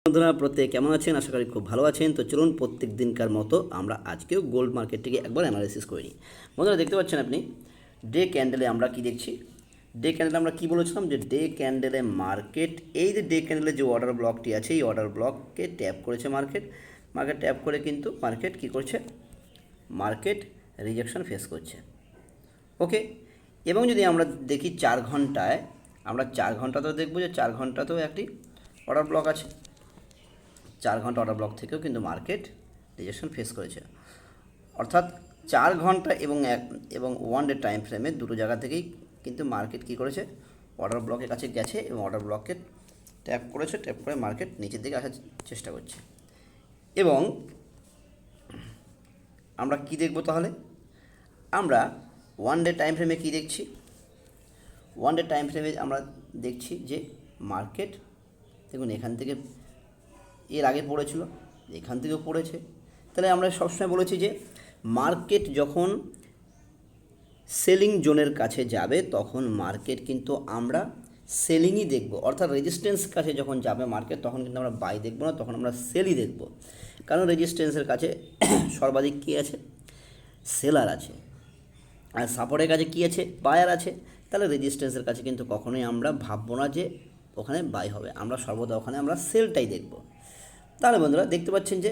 বন্ধুরা প্রত্যেকে কেমন আছেন? আশা করি খুব ভালো আছেন। তো চলুন প্রত্যেক দিনকার মতো আমরা আজকেও গোল্ড মার্কেটটিকে একবার অ্যানালাইসিস করে নিই। বন্ধুরা দেখতে পাচ্ছেন আপনি ডে ক্যান্ডেলে আমরা কি দেখছি? ডে ক্যান্ডেলে আমরা কি বলেছিলাম যে ডে ক্যান্ডেলে মার্কেট এই যে ডে ক্যান্ডেলে যে অর্ডার ব্লকটি আছে এই অর্ডার ব্লককে ট্যাপ করেছে মার্কেট ট্যাপ করে কিন্তু মার্কেট কি করছে? মার্কেট রিজেকশন ফেস করছে। ওকে, এবং যদি আমরা দেখি 4 ঘন্টায়, আমরা 4 ঘন্টাতেও দেখব যে 4 ঘন্টাতেও একটি অর্ডার ব্লক আছে। 4 ঘন্টা অর্ডার ব্লক থেকেও কিন্তু মার্কেট রিজেকশন ফেস করেছে। অর্থাৎ 4 ঘন্টা এবং 1 ডে টাইম ফ্রেমে দুটো জায়গা থেকেই কিন্তু মার্কেট কী করেছে? অর্ডার ব্লকের কাছে গেছে এবং অর্ডার ব্লককে ট্যাপ করে মার্কেট নিচের দিকে আসার চেষ্টা করছে। এবং আমরা কি দেখব তাহলে? আমরা 1 ডে টাইম ফ্রেমে কী দেখছি? 1 ডে টাইম ফ্রেমে আমরা দেখছি যে মার্কেট দেখুন এখান থেকে এর আগে পড়েছিল, এখান থেকেও পড়েছে। তাহলে আমরা সবসময় বলেছি যে মার্কেট যখন সেলিং জোনের কাছে যাবে তখন মার্কেট কিন্তু আমরা সেলিংই দেখব। অর্থাৎ রেজিস্ট্যান্স কাছে যখন যাবে মার্কেট তখন কিন্তু আমরা বাই দেখব না, তখন আমরা সেলই দেখব। কারণ রেজিস্ট্যান্সের কাছে সর্বাধিক কী আছে? সেলার আছে। আর সাপোর্টের কাছে কী আছে? বায়ার আছে। তাহলে রেজিস্ট্যান্সের কাছে কিন্তু কখনোই আমরা ভাববো না যে ওখানে বাই হবে, আমরা সর্বদা ওখানে আমরা সেলটাই দেখব। তাহলে বন্ধুরা দেখতে পাচ্ছেন যে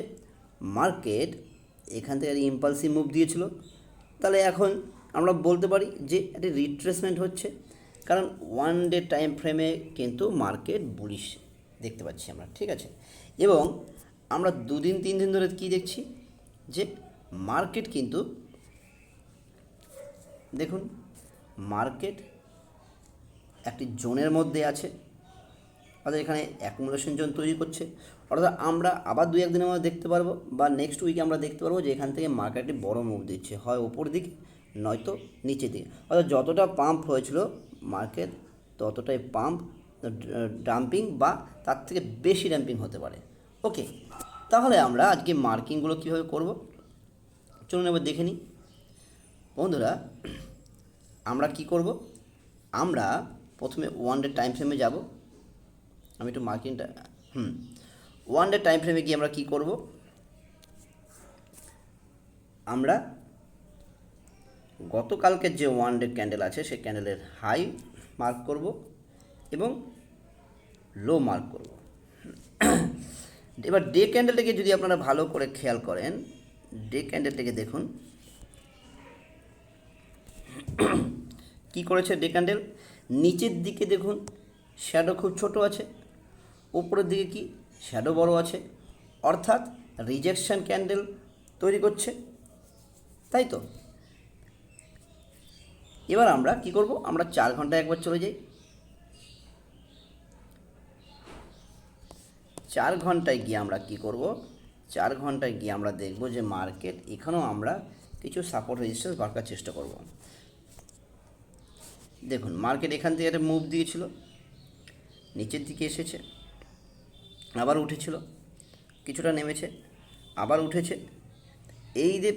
মার্কেট এখান থেকে একটা ইম্পালসিভ মুভ দিয়েছিল। তাহলে এখন আমরা বলতে পারি যে একটা রিট্রেসমেন্ট হচ্ছে, কারণ 1 ডে টাইম ফ্রেমে কিন্তু মার্কেট বুলিশ দেখতে পাচ্ছি আমরা, ঠিক আছে। এবং আমরা 2 দিন 3 দিন ধরে কী দেখছি? যে মার্কেট কিন্তু দেখুন মার্কেট একটি জোনের মধ্যে আছে, অর্থাৎ এখানে অ্যাকুমুলেশন জোন তৈরি করছে। অর্থাৎ আমরা আবার 2-1 দিনের মধ্যে দেখতে পারবো বা নেক্সট উইকে আমরা দেখতে পারবো যে এখান থেকে মার্কেটটি বড় মুভ দিচ্ছে, হয় ওপর দিকে নয়তো নিচের দিকে। অর্থাৎ যতটা পাম্প হয়েছিল মার্কেট ততটাই পাম্প ডাম্পিং বা তার থেকে বেশি ডাম্পিং হতে পারে। ওকে, তাহলে আমরা আজকে মার্কিংগুলো কীভাবে করব চলুন এবার দেখে নিই। বন্ধুরা আমরা কি করব? আমরা প্রথমে 1 ডে টাইম ফ্রেমে যাব। আমি একটু মার্কিংটা 1 ডে টাইম ফ্রেমে গিয়ে আমরা কী করব? আমরা গতকালকের যে 1 ডে ক্যান্ডেল আছে সেই ক্যান্ডেলের হাই মার্ক করব এবং লো মার্ক করব। এবার ডে ক্যান্ডেলটাকে যদি আপনারা ভালো করে খেয়াল করেন, ডে ক্যান্ডেলটাকে দেখুন কি করেছে। ডে ক্যান্ডেল নিচের দিকে দেখুন শ্যাডো খুব ছোট আছে, উপরের দিকে কি শ্যাডো বড় আছে, অর্থাৎ রিজেকশন ক্যান্ডেল তৈরি করছে, তাই তো। এবার আমরা কি করব? আমরা 4 ঘন্টায় একবার চলে যাই। 4 ঘন্টায় গিয়ে আমরা কি করব? 4 ঘন্টায় গিয়ে আমরা দেখব যে মার্কেট এখানেও আমরা কিছু সাপোর্ট রেজিস্ট্যান্স বার করার চেষ্টা করব। দেখুন মার্কেট এখান থেকে একটা মুভ দিয়েছিল, নিচের দিকে এসেছে, আবার উঠেছিল, কিছুটা নেমেছে, আবার উঠেছে, এই যে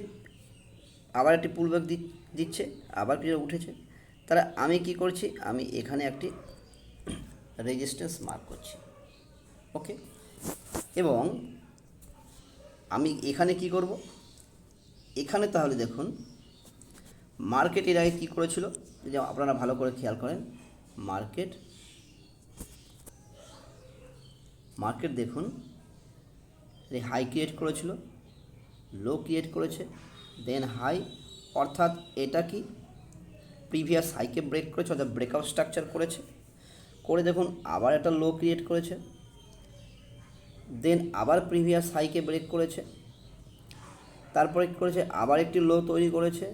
আবার একটি পুলব্যাক দিচ্ছে, আবার কিছুটা উঠেছে। তাহলে আমি কি করছি? আমি এখানে একটি রেজিস্ট্যান্স মার্ক করছি। ওকে, এবং আমি এখানে কি করব? এখানে তাহলে দেখুন মার্কেট এর আগে কী করেছিল যদি আপনারা ভালো করে খেয়াল করেন, মার্কেট দেখুন হাই ক্রিয়েট করেছিল, লো ক্রিয়েট করেছে, দেন হাই, অর্থাৎ এটা কি প্রিভিয়াস হাইকে ব্রেক করেছে, অর্থাৎ ব্রেকআউট স্ট্রাকচার করেছে, করে দেখুন আবার একটা লো ক্রিয়েট করেছে, দেন আবার প্রিভিয়াস হাইকে ব্রেক করেছে, তারপরে কী করেছে? আবার একটি লো তৈরি করেছে।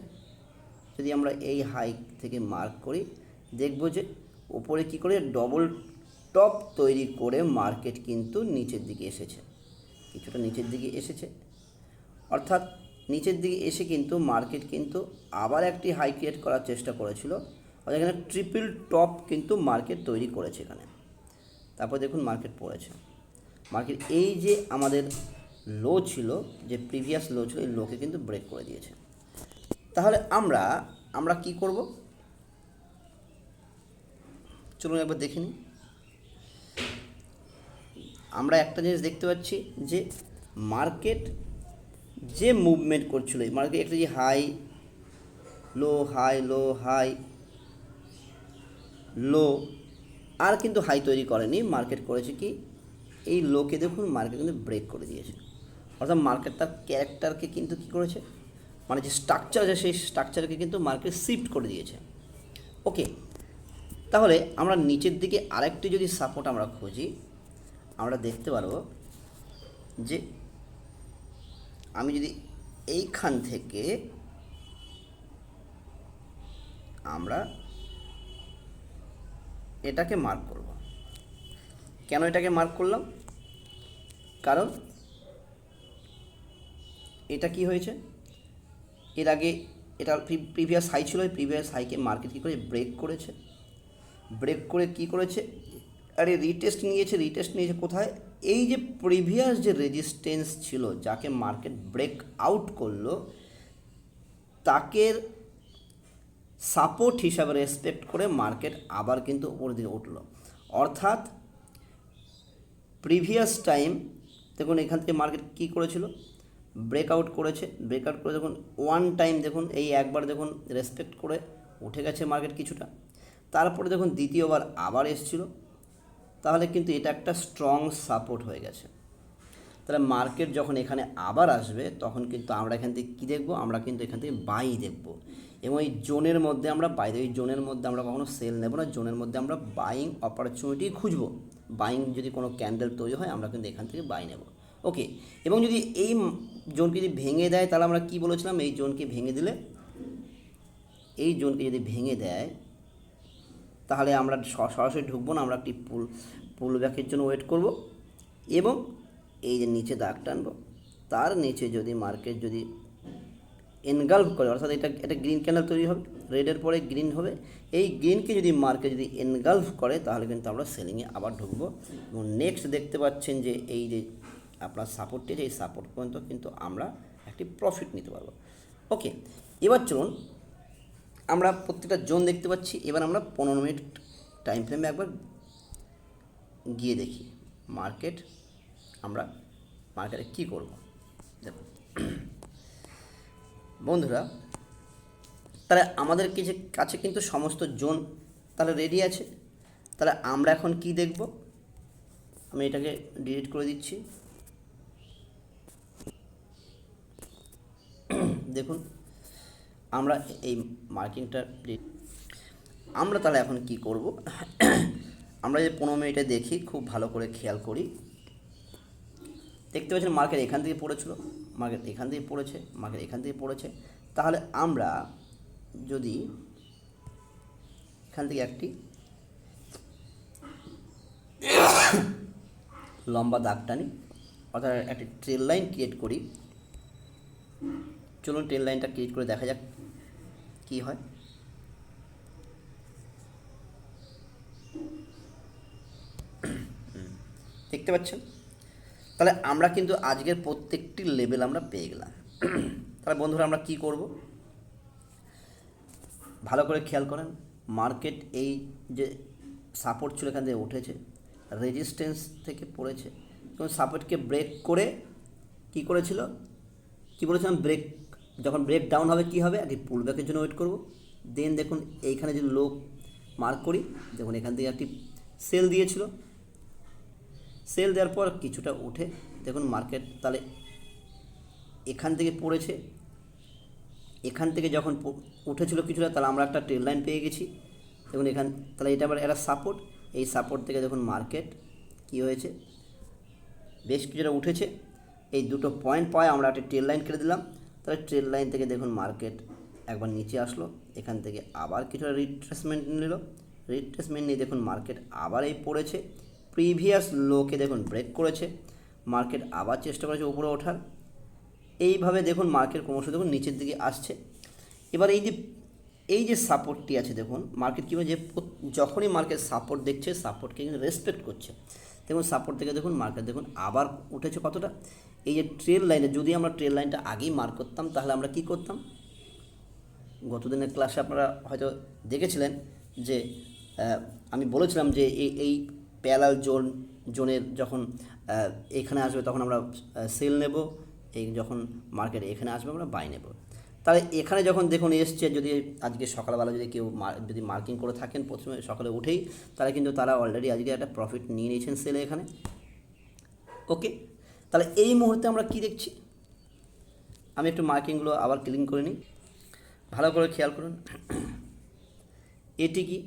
যদি আমরা এই হাই থেকে মার্ক করি দেখব যে উপরে কী করে ডবল টপ তৈরি করে মার্কেট কিন্তু নিচের দিকে এসেছে, কিছুটা নিচের দিকে এসেছে। অর্থাৎ নিচের দিকে এসে কিন্তু মার্কেট কিন্তু আবার একটি হাই ক্রিয়েট করার চেষ্টা করেছিল, অর্থাৎ এখানে ট্রিপল টপ কিন্তু মার্কেট তৈরি করেছে এখানে। তারপর দেখুন মার্কেট পড়েছে। মার্কেট এই যে আমাদের লো ছিল, যে প্রিভিয়াস লো ছিল, এই লোকে কিন্তু ব্রেক করে দিয়েছে। তাহলে আমরা কি করব চলুন একবার দেখে নিই। আমরা একটা জিনিস দেখতে পাচ্ছি যে মার্কেট যে মুভমেন্ট করছিল, মার্কেট একটা যে high low high low high low, আর কিন্তু হাই তৈরি করেনি, মার্কেট করেছে কি এই লোকে দেখুন মার্কেট কিন্তু ব্রেক করে দিয়েছে। অর্থাৎ মার্কেট তার ক্যারেক্টারকে কিন্তু কী করেছে, মানে যে স্ট্রাকচার আছে সেই স্ট্রাকচারকে কিন্তু মার্কেট শিফট করে দিয়েছে। ওকে, তাহলে আমরা নিচের দিকে আরেকটি যদি সাপোর্ট আমরা খুঁজি, আমরা দেখতে পারবো যে আমি যদি এইখান থেকে আমরা এটাকে মার্ক করব। কেন এটাকে মার্ক করলাম? কারণ এটা কি হয়েছে, এর আগে এটা প্রিভিয়াস হাই ছিল, এই প্রিভিয়াস হাইকে মার্কেট কী করে ব্রেক করেছে, ব্রেক করে কি করেছে, আরে রিটেস্ট নিয়েছে কোথায়, এই যে প্রিভিয়াস যে রেজিস্ট্যান্স ছিল যাকে মার্কেট ব্রেক আউট করলো তাকে সাপোর্ট হিসাবে রেসপেক্ট করে মার্কেট আবার কিন্তু উপরের দিকে উঠলো। অর্থাৎ প্রিভিয়াস টাইম দেখুন এখান থেকে মার্কেট কী করেছিল, ব্রেকআউট করেছে, ব্রেকআউট করে দেখুন ওয়ান টাইম দেখুন এই একবার দেখুন রেসপেক্ট করে উঠে গেছে মার্কেট কিছুটা, তারপরে দেখুন দ্বিতীয়বার আবার এসছিল, তাহলে কিন্তু এটা একটা স্ট্রং সাপোর্ট হয়ে গেছে। তাহলে মার্কেট যখন এখানে আবার আসবে তখন কিন্তু আমরা এখান থেকে কী দেখবো, আমরা কিন্তু এখান থেকে বাই দেখবো, এবং এই জোনের মধ্যে আমরা বাই দেবো। এই জোনের মধ্যে আমরা কখনো সেল নেব না, জোনের মধ্যে আমরা বাইং অপরচুনিটি খুঁজবো। বাইং যদি কোনো ক্যান্ডেল তৈরি হয় আমরা কিন্তু এখান থেকে বাই নেব। ওকে, এবং যদি এই জোনকে যদি ভেঙে দেয় তাহলে আমরা কি বলেছিলাম, এই জোনকে ভেঙে দিলে, এই জোনকে যদি ভেঙে দেয় তাহলে আমরা সরাসরি ঢুকবো না, আমরা একটি পুল ব্যাকের জন্য ওয়েট করব, এবং এই যে নিচে দাগ টানবো, তার নিচে যদি মার্কেট যদি এনগালভ করে, অর্থাৎ এটা গ্রিন ক্যান্ডেল তৈরি হবে, রেডের পরে গ্রিন হবে, এই গ্রিনকে যদি মার্কেট যদি এনগালভ করে তাহলে কিন্তু আমরা সেলিংয়ে আবার ঢুকবো। এবং নেক্সট দেখতে পাচ্ছেন যে এই যে আপনার সাপোর্টটি, এই সাপোর্ট পর্যন্ত কিন্তু আমরা একটি প্রফিট নিতে পারবো। ওকে, এবার চলুন আমরা প্রত্যেকটা জোন দেখতে পাচ্ছি। এবার আমরা 15 মিনিট টাইম ফ্রেমে একবার গিয়ে দেখি আমরা মার্কেটে কী করব। দেখুন বন্ধুরা, তাহলে আমাদের কাছে কিন্তু সমস্ত জোন তাহলে রেডি আছে। তাহলে আমরা এখন কি দেখব, আমি এটাকে ডিলিট করে দিচ্ছি। দেখুন আমরা এই মার্কিংটা আমরা তাহলে এখন কি করব, আমরা যে 15 মিনিটে দেখি, খুব ভালো করে খেয়াল করি, দেখতে পাচ্ছেন মার্কেট এখান থেকে পড়েছিল, মার্কেট এখান থেকে পড়েছে, মার্কেট এখান থেকে পড়েছে। তাহলে আমরা যদি এখান থেকে একটি লম্বা দাগ টানি, অর্থাৎ একটি ট্রেল লাইন ক্রিয়েট করি, চলুন ট্রেল লাইনটা ক্রিয়েট করে দেখা যাক কি হয়। দেখতে পাচ্ছেন, তাহলে আমরা কিন্তু আজকের প্রত্যেকটি লেভেল আমরা পেয়ে গেলাম। তাহলে বন্ধুরা আমরা কি করব, ভালো করে খেয়াল করেন, মার্কেট এই যে সাপোর্ট ছিল এখান থেকে উঠেছে, রেজিস্ট্যান্স থেকে পড়েছে, এবং সাপোর্টকে ব্রেক করে কি করেছিল, কি বলেছিলাম, যখন ব্রেক ডাউন হবে কি হবে, একটি পুল ব্যাকের জন্য ওয়েট করব। দেন দেখুন এইখানে যদি লো মার্ক করি, দেখুন এখান থেকে একটি সেল দিয়েছিল, সেল দেওয়ার পর কিছুটা উঠে দেখুন মার্কেট তাহলে এখান থেকে পড়েছে, এখান থেকে যখন উঠেছিল কিছুটা, তাহলে আমরা একটা ট্রেল লাইন পেয়ে গেছি। দেখুন তাহলে এটা আবার একটা সাপোর্ট, এই সাপোর্ট থেকে দেখুন মার্কেট কি হয়েছে, বেশ কিছুটা উঠেছে, এই দুটো পয়েন্ট পায় আমরা একটা ট্রেল লাইন কেটে দিলাম। তাহলে ট্রেল লাইন থেকে দেখুন মার্কেট একবার নিচে আসলো, এখান থেকে আবার কিছুটা রিট্রেসমেন্ট নিয়ে দেখুন মার্কেট আবার এই পড়েছে, প্রিভিয়াস লোকে দেখুন ব্রেক করেছে, মার্কেট আবার চেষ্টা করেছে উপরে ওঠার, এইভাবে দেখুন মার্কেট ক্রমশ দেখুন নিচের দিকে আসছে। এবার এই যে সাপোর্টটি আছে দেখুন মার্কেট কীভাবে, যে যখনই মার্কেট সাপোর্ট দেখছে সাপোর্টকে কিন্তু রেসপেক্ট করছে, দেখুন সাপোর্ট থেকে দেখুন মার্কেট দেখুন আবার উঠেছে কতটা, এই যে ট্রেল লাইনে, যদি আমরা ট্রেল লাইনটা আগেই মার্ক করতাম তাহলে আমরা কি করতাম, গত দিনের ক্লাসে আপনারা হয়তো দেখেছিলেন যে আমি বলেছিলাম যে এই প্যারালাল জোন জোনের যখন এখানে আসবে তখন আমরা সেল নেব, এই যখন মার্কেট এখানে আসবে আমরা বাই নেব। তাহলে এখানে যখন দেখুন এসছে, যদি আজকে সকালবেলা যদি কেউ যদি মার্কিং করে থাকেন প্রথমে সকালে উঠেই, তাহলে কিন্তু তারা অলরেডি আজকে একটা প্রফিট নিয়ে নিয়েছেন সেলে এখানে। ওকে, তাহলে এই মুহূর্তে আমরা কি দেখছি, আমি একটু মার্কিংগুলো আবার ক্লিন করে নিই, ভালো করে খেয়াল করুন। এটি কি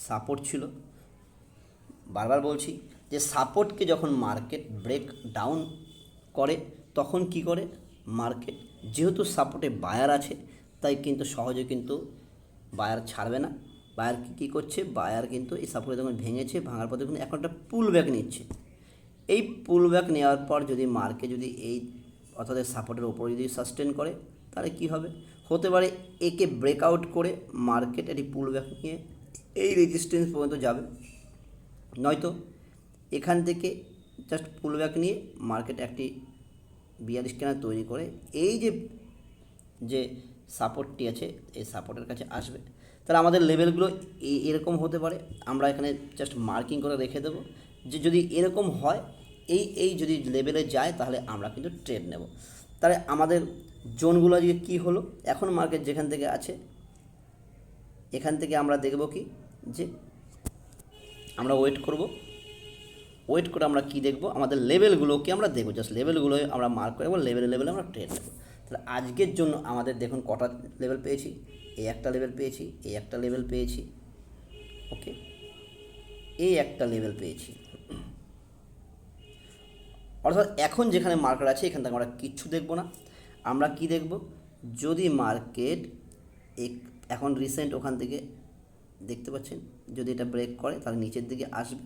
সাপোর্ট ছিল, বারবার বলছি যে সাপোর্টকে যখন মার্কেট ব্রেক ডাউন করে তখন কি করে মার্কেট, যেহেতু সাপোর্টে বায়ার আছে তাই কিন্তু সহজে কিন্তু বায়ার ছাড়বে না। বায়ার কী করছে, বায়ার কিন্তু এই সাপোর্টে যখন ভেঙেছে, ভাঙার পর দেখুন এখন একটা পুল ব্যাক নিচ্ছে। এই পুল ব্যাক নেওয়ার পর যদি মার্কেট যদি এই অর্থাৎ সাপোর্টের ওপরে যদি সাস্টেন করে, তাহলে কি হবে, হতে পারে একে ব্রেকআউট করে মার্কেট এটি পুল ব্যাক নিয়ে এই রেজিস্ট্যান্স পর্যন্ত যাবে, নয়তো এখান থেকে জাস্ট পুল ব্যাক নিয়ে মার্কেট একটি 42 ক্যান্ডেল তৈরি করে এই যে সাপোর্টটি আছে এই সাপোর্টের কাছে আসবে। তাহলে আমাদের লেভেলগুলো এরকম হতে পারে, আমরা এখানে জাস্ট মার্কিং করে রেখে দেবো যে যদি এরকম হয় এই যদি লেভেলে যায় তাহলে আমরা কিন্তু ট্রেড নেব। তাহলে আমাদের জোনগুলো আজকে কী হলো, এখন মার্কেট যেখান থেকে আছে এখান থেকে আমরা দেখব কি যে আমরা ওয়েট করে আমরা কি দেখব, আমাদের লেভেলগুলোকে আমরা দেখব, জাস্ট লেভেলগুলো আমরা মার্ক করবো, লেভেলে আমরা ট্রেড নেব। তাহলে আজকের জন্য আমাদের দেখুন কটা লেভেল পেয়েছি, এই একটা লেভেল পেয়েছি, এই একটা লেভেল পেয়েছি, ওকে, এই একটা লেভেল পেয়েছি। অর্থাৎ এখন যেখানে মার্কেট আছে এখান থেকে আমরা কিচ্ছু দেখব না, আমরা কি দেখব, যদি মার্কেট এখন রিসেন্ট ওখান থেকে দেখতে পাচ্ছেন যদি এটা ব্রেক করে তাহলে নিচের দিকে আসবে,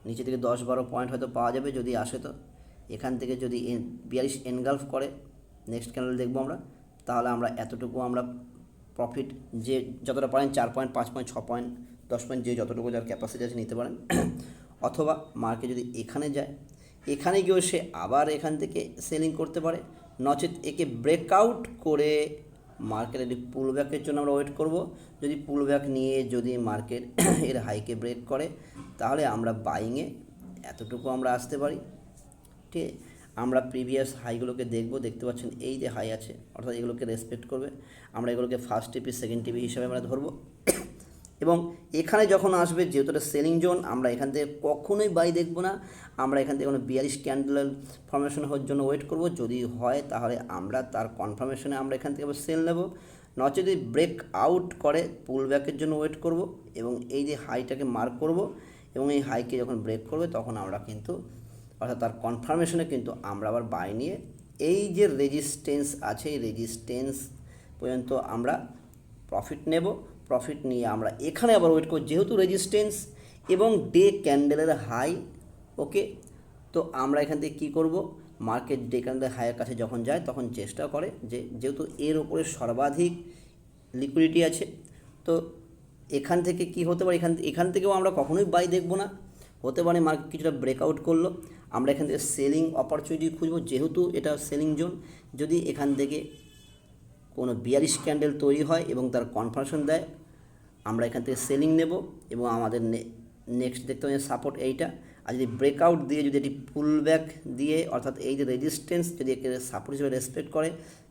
নিচে থেকে 10-12 পয়েন্ট হয়তো পাওয়া যাবে যদি আসে। তো এখান থেকে যদি 42 এনগালফ করে নেক্সট ক্যান্ডেল দেখবো আমরা, তাহলে আমরা এতটুকু আমরা প্রফিট যে যতটা পারেন 4 পয়েন্ট 5 পয়েন্ট 6 পয়েন্ট 10 পয়েন্ট যে যতটুকু যার ক্যাপাসিটি আছে নিতে পারেন। অথবা মার্কেট যদি এখানে যায়, এখানে গিয়েও সে আবার এখান থেকে সেলিং করতে পারে, নচেত একে ব্রেকআউট করে মার্কেটের পুল ব্যাকের জন্য আমরা ওয়েট করব। যদি পুল ব্যাক নিয়ে যদি মার্কেট এর হাইকে ব্রেক করে তাহলে আমরা বাইংয়ে এতটুকু আমরা আসতে পারি। ঠিক আছে, আমরা প্রিভিয়াস হাইগুলোকে দেখতে পাচ্ছেন এই যে হাই আছে, অর্থাৎ এগুলোকে রেসপেক্ট করবে, আমরা এগুলোকে ফার্স্ট টিপি সেকেন্ড টিপি হিসাবে আমরা ধরবো। এবং এখানে যখন আসবে যেহেতু এটা সেলিং জোন, আমরা এখান থেকে কখনোই বাই দেখব না, আমরা এখান থেকে কোনো 42 ক্যান্ডেল ফর্মেশন হওয়ার জন্য ওয়েট করব, যদি হয় তাহলে আমরা তার কনফার্মেশনে আমরা এখান থেকে সেল নেব, নচেত যদি ব্রেক আউট করে পুল ব্যাকের জন্য ওয়েট করব এবং এই যে হাইটাকে মার্ক করব এবং এই হাইকে যখন ব্রেক করবে তখন আমরা কিন্তু অর্থাৎ তার কনফার্মেশনে কিন্তু আমরা আবার বাই নিয়ে এই যে রেজিস্ট্যান্স আছে এই রেজিস্ট্যান্স পর্যন্ত আমরা প্রফিট নেব। প্রফিট নিয়ে আমরা এখানে আবার ওয়েট করব, যেহেতু রেজিস্ট্যান্স এবং ডে ক্যান্ডেলের হাই, ওকে, তো আমরা এখান থেকে কী করব, মার্কেট ডে ক্যান্ডেলের হাইয়ের কাছে যখন যায় তখন চেষ্টা করে যে যেহেতু এর উপরে সর্বাধিক লিকুইডিটি আছে, তো এখান থেকে কি হতে পারে, এখান থেকেও আমরা কখনোই বাই দেখব না, হতে পারে মার্কেট কিছুটা ব্রেকআউট করলো, আমরা এখান থেকে সেলিং অপরচুনিটি খুঁজব, যেহেতু এটা সেলিং জোন। যদি এখান থেকে কোনো 42 ক্যান্ডেল তৈরি হয় এবং তার কনফার্মেশন দেয়, আমরা এখান থেকে সেলিং নেব এবং আমাদের নেক্সট দেখতে হবে সাপোর্ট এইটা, আর যদি ব্রেকআউট দিয়ে যদি এটি পুল ব্যাক দিয়ে অর্থাৎ এই যে রেজিস্ট্যান্স যদি একে সাপোর্ট হিসেবে রেসপেক্ট করে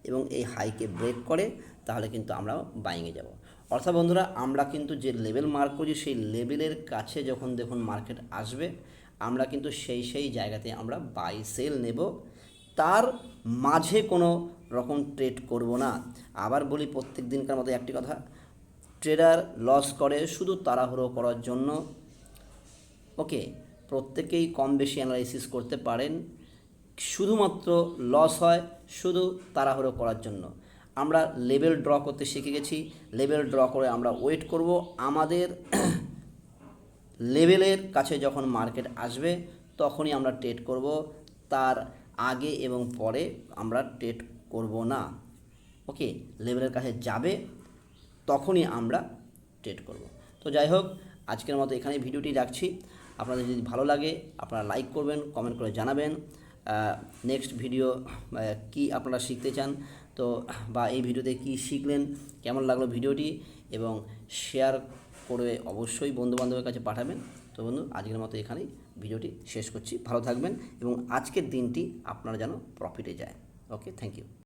এবং এই হাইকে ব্রেক করে তাহলে কিন্তু আমরা বাইংয়ে যাব। অর্থাৎ বন্ধুরা আমরা কিন্তু যে লেভেল মার্ক করছি সেই লেভেলের কাছে যখন দেখুন মার্কেট আসবে আমরা কিন্তু সেই জায়গাতে আমরা বাই সেল নেব, তার মাঝে কোনো রকম ট্রেড করব না। আবার বলি প্রত্যেক দিনকার মতো একটি কথা, ট্রেডার লস করে শুধু তাড়াহুড়ো করার জন্য, ওকে, প্রত্যেকেই কম বেশি অ্যানালাইসিস করতে পারেন, শুধুমাত্র লস হয় শুধু তাড়াহুড়ো করার জন্য। আমরা লেভেল ড্র করতে শিখে গেছি, লেভেল ড্র করে আমরা ওয়েট করব, আমাদের লেভেলের কাছে যখন মার্কেট আসবে তখনই আমরা ট্রেড করব, তার আগে এবং পরে আমরা ট্রেড করব না। ওকে, লেভেলের কাছে যাবে তখনই আমরা ট্রেড করব। তো যাই হোক, আজকের মতো এখানে ভিডিওটি রাখছি। আপনাদের যদি ভালো লাগে আপনারা লাইক করবেন, কমেন্ট করে জানাবেন নেক্সট ভিডিও কি আপনারা শিখতে চান, তো বা এই ভিডিওতে কি শিখলেন, কেমন লাগলো ভিডিওটি, এবং শেয়ার করে অবশ্যই বন্ধুবান্ধবের কাছে পাঠাবেন। তো বন্ধু আজকের মতো এখানেই ভিডিওটি শেষ করছি। ভালো থাকবেন এবং আজকের দিনটি আপনারা যেন প্রফিটে যায়। ওকে, থ্যাংক ইউ।